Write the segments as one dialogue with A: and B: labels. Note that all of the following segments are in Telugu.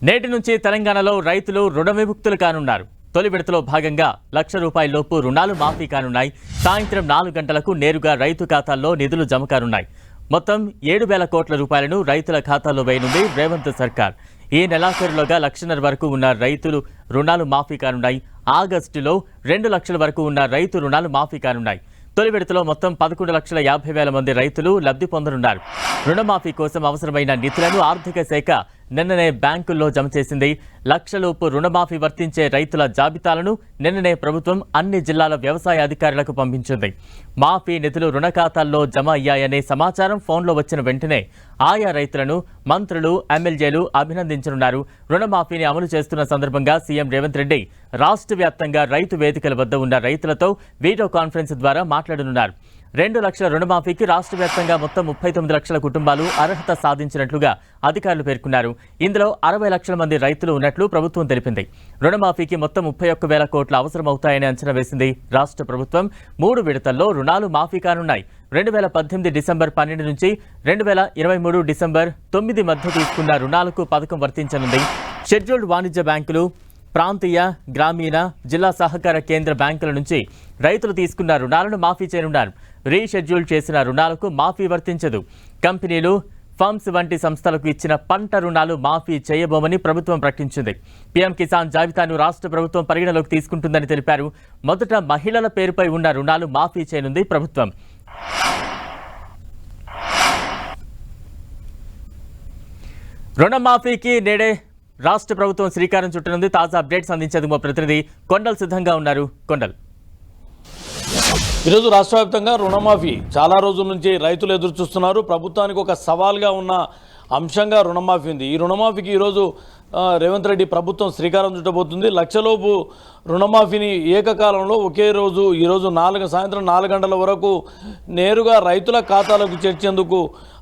A: నేటి నుంచి తెలంగాణలో రైతులు రుణ విముక్తులు కానున్నారు. తొలి విడతలో భాగంగా ₹1,00,000 లోపు రుణాలు మాఫీ కానున్నాయి. సాయంత్రం 4 గంటలకు నేరుగా రైతు ఖాతాల్లో నిధులు జమ కానున్నాయి. మొత్తం 7,000 కోట్ల రూపాయలను రైతుల ఖాతాల్లో వేయనుంది రేవంత్ సర్కార్. ఈ నెలాఖరులోగా 1,00,000 వరకు ఉన్న రైతులు రుణాలు మాఫీ కానున్నాయి. ఆగస్టులో 2 లక్షల వరకు ఉన్న రైతు రుణాలు మాఫీ కానున్నాయి. తొలి విడతలో మొత్తం 11,50,000 మంది రైతులు లబ్ధి పొందనున్నారు. రుణమాఫీ కోసం అవసరమైన నిధులను ఆర్థిక శాఖ నిన్ననే బ్యాంకుల్లో జమ చేసింది. 1,00,000 లోపు రుణమాఫీ వర్తించే రైతుల జాబితాలను నిన్ననే ప్రభుత్వం అన్ని జిల్లాల వ్యవసాయ అధికారులకు పంపించింది. మాఫీ నిధులు రుణ ఖాతాల్లో జమ అయ్యాయనే సమాచారం ఫోన్లో వచ్చిన వెంటనే ఆయా రైతులను మంత్రులు, ఎమ్మెల్యేలు అభినందించనున్నారు. రుణమాఫీని అమలు చేస్తున్న సందర్భంగా సీఎం రేవంత్ రెడ్డి రాష్ట్ర వ్యాప్తంగా రైతు వేదికల వద్ద ఉన్న రైతులతో వీడియో కాన్ఫరెన్స్ ద్వారా మాట్లాడనున్నారు. 2 లక్షల రుణమాఫీకి రాష్ట్ర వ్యాప్తంగా మొత్తం 39 లక్షల కుటుంబాలు అర్హత సాధించినట్లుగా అధికారులు పేర్కొన్నారు. ఇందులో 60 లక్షల మంది రైతులు ఉన్నట్లు ప్రభుత్వం తెలిపింది. రుణమాఫీకి మొత్తం 31,000 కోట్ల అవసరమవుతాయని అంచనా వేసింది. రాష్ట్ర ప్రభుత్వం 3 విడతల్లో రుణాలు మాఫీ కానున్నాయి. 2018 డిసెంబర్ 12 నుంచి 2023 డిసెంబర్ 9 మధ్య తీసుకున్న రుణాలకు పథకం వర్తించనుంది. షెడ్యూల్డ్ వాణిజ్య బ్యాంకులు, ప్రాంతీయ, గ్రామీణ, జిల్లా సహకార కేంద్ర బ్యాంకుల నుంచి రైతులు తీసుకున్న రుణాలను మాఫీ చేయనున్నారు. రీషెడ్యూల్ చేసిన రుణాలకు మాఫీ వర్తించదు. కంపెనీలు, ఫర్మ్స్ వంటి సంస్థలకు ఇచ్చిన పంట రుణాలు మాఫీ చేయబోమని ప్రభుత్వం ప్రకటించింది. పీఎం కిసాన్ జాబితాను రాష్ట్ర ప్రభుత్వం పరిగణలోకి తీసుకుంటుందని తెలిపారు. మొదట మహిళల పేరుపై ఉన్న రుణాలు మాఫీ చేయనుంది ప్రభుత్వం. రుణమాఫీకి నేడే రాష్ట్ర ప్రభుత్వం శ్రీకారం చుట్టనుంది. తాజా అప్డేట్స్ అందించేందుకు మా ప్రతినిధి కొండల్ సిద్ధంగా ఉన్నారు. కొండల్,
B: ఈరోజు రాష్ట్ర వ్యాప్తంగా రుణమాఫీ చాలా రోజుల నుంచి రైతులు ఎదురు చూస్తున్నారు. ప్రభుత్వానికి ఒక సవాల్గా ఉన్న అంశంగా రుణమాఫీ ఉంది. ఈ రుణమాఫీకి ఈరోజు రేవంత్ రెడ్డి ప్రభుత్వం శ్రీకారం చుట్టబోతుంది. 1,00,000 లోపు రుణమాఫీని ఏకకాలంలో ఒకే రోజు ఈరోజు సాయంత్రం 4 గంటల వరకు నేరుగా రైతుల ఖాతాలకు చేర్చేందుకు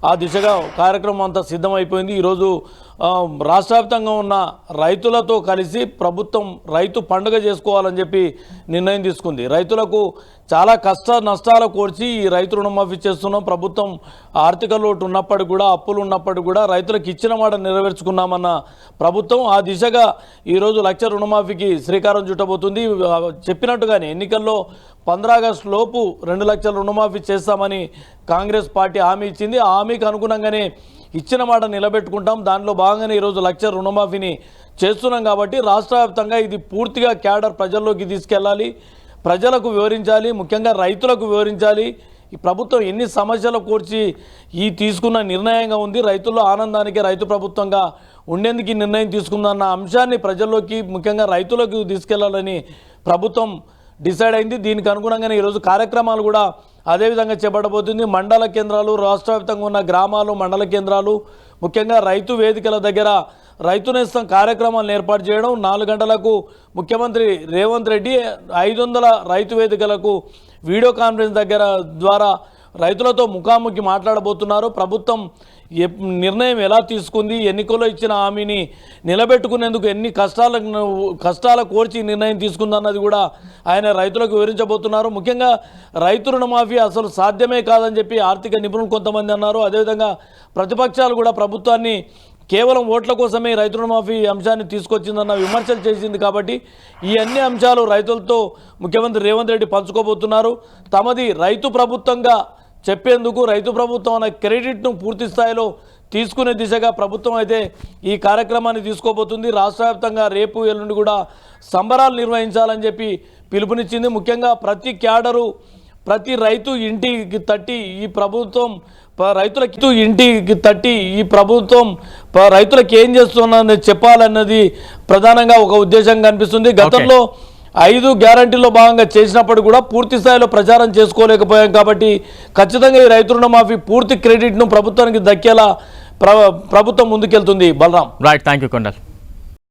B: ఆ దిశగా కార్యక్రమం అంతా సిద్ధమైపోయింది. ఈరోజు రాష్ట్ర వ్యాప్తంగా ఉన్న రైతులతో కలిసి ప్రభుత్వం రైతు పండుగ చేసుకోవాలని చెప్పి నిర్ణయం తీసుకుంది. రైతులకు చాలా కష్ట నష్టాలు కోర్చి ఈ రైతు రుణమాఫీ చేస్తున్నాం. ప్రభుత్వం ఆర్థిక లోటు ఉన్నప్పటికీ కూడా, అప్పులు ఉన్నప్పటికీ కూడా రైతులకు ఇచ్చిన మాట నెరవేర్చుకున్నామన్న ప్రభుత్వం ఆ దిశగా ఈరోజు 1,00,000 రుణమాఫీకి శ్రీకారం చుట్టబోతుంది. చెప్పినట్టుగానే ఎన్నికల్లో 15 ఆగస్టు లోపు 2 లక్షల రుణమాఫీ చేస్తామని కాంగ్రెస్ పార్టీ హామీ ఇచ్చింది. ఆ హామీకి అనుగుణంగానే ఇచ్చిన మాట నిలబెట్టుకుంటాం. దానిలో భాగంగానే ఈరోజు 1,00,000 రుణమాఫీని చేస్తున్నాం. కాబట్టి రాష్ట్ర వ్యాప్తంగా ఇది పూర్తిగా క్యాడర్ ప్రజల్లోకి తీసుకెళ్ళాలి, ప్రజలకు వివరించాలి, ముఖ్యంగా రైతులకు వివరించాలి. ఈ ప్రభుత్వం ఎన్ని సమస్యలు కూర్చి ఈ తీసుకున్న నిర్ణయంగా ఉంది, రైతుల్లో ఆనందానికి రైతు ప్రభుత్వంగా ఉండేందుకు ఈ నిర్ణయం తీసుకుందన్న అంశాన్ని ప్రజల్లోకి, ముఖ్యంగా రైతులకు తీసుకెళ్లాలని ప్రభుత్వం డిసైడ్ అయింది. దీనికి అనుగుణంగానే ఈరోజు కార్యక్రమాలు కూడా అదేవిధంగా చేపట్టబోతుంది. మండల కేంద్రాలు, రాష్ట్ర వ్యాప్తంగా ఉన్న గ్రామాలు, మండల కేంద్రాలు, ముఖ్యంగా రైతు వేదికల దగ్గర రైతు నేస్తం కార్యక్రమాలను ఏర్పాటు చేయడం. 4 గంటలకు ముఖ్యమంత్రి రేవంత్ రెడ్డి 500 రైతు వేదికలకు వీడియో కాన్ఫరెన్స్ ద్వారా రైతులతో ముఖాముఖి మాట్లాడబోతున్నారు. ప్రభుత్వం నిర్ణయం ఎలా తీసుకుంది, ఎన్నికల్లో ఇచ్చిన హామీని నిలబెట్టుకునేందుకు ఎన్ని కష్టాల కోర్చి నిర్ణయం తీసుకుందన్నది కూడా ఆయన రైతులకు వివరించబోతున్నారు. ముఖ్యంగా రైతు రుణమాఫీ అసలు సాధ్యమే కాదని చెప్పి ఆర్థిక నిపుణులు కొంతమంది అన్నారు. అదేవిధంగా ప్రతిపక్షాలు కూడా ప్రభుత్వాన్ని కేవలం ఓట్ల కోసమే రైతు రుణమాఫీ అంశాన్ని తీసుకొచ్చిందన్న విమర్శలు చేసింది. కాబట్టి ఈ అన్ని అంశాలు రైతులతో ముఖ్యమంత్రి రేవంత్ రెడ్డి పంచుకోబోతున్నారు. తమది రైతు ప్రభుత్వంగా చెప్పేందుకు రైతు ప్రభుత్వం అనే క్రెడిట్ను పూర్తి స్థాయిలో తీసుకునే దిశగా ప్రభుత్వం అయితే ఈ కార్యక్రమాన్ని తీసుకోబోతుంది. రాష్ట్ర వ్యాప్తంగా రేపు ఎల్లుండి కూడా సంబరాలు నిర్వహించాలని చెప్పి పిలుపునిచ్చింది. ముఖ్యంగా ప్రతి క్యాడరు, ప్రతి రైతు ఇంటికి తట్టి ఈ ప్రభుత్వం రైతులకు ఏం చేస్తున్నది చెప్పాలన్నది ప్రధానంగా ఒక ఉద్దేశంగా కనిపిస్తుంది. గతంలో 5 గ్యారంటీల్లో భాగంగా చేసినప్పుడు కూడా పూర్తి స్థాయిలో ప్రచారం చేసుకోలేకపోయాం. కాబట్టి ఖచ్చితంగా ఈ రైతు రుణమాఫీ పూర్తి క్రెడిట్ను ప్రభుత్వానికి దక్కేలా ప్రభుత్వం ముందుకెళ్తుంది. Balaram,
A: right, thank you Kondal.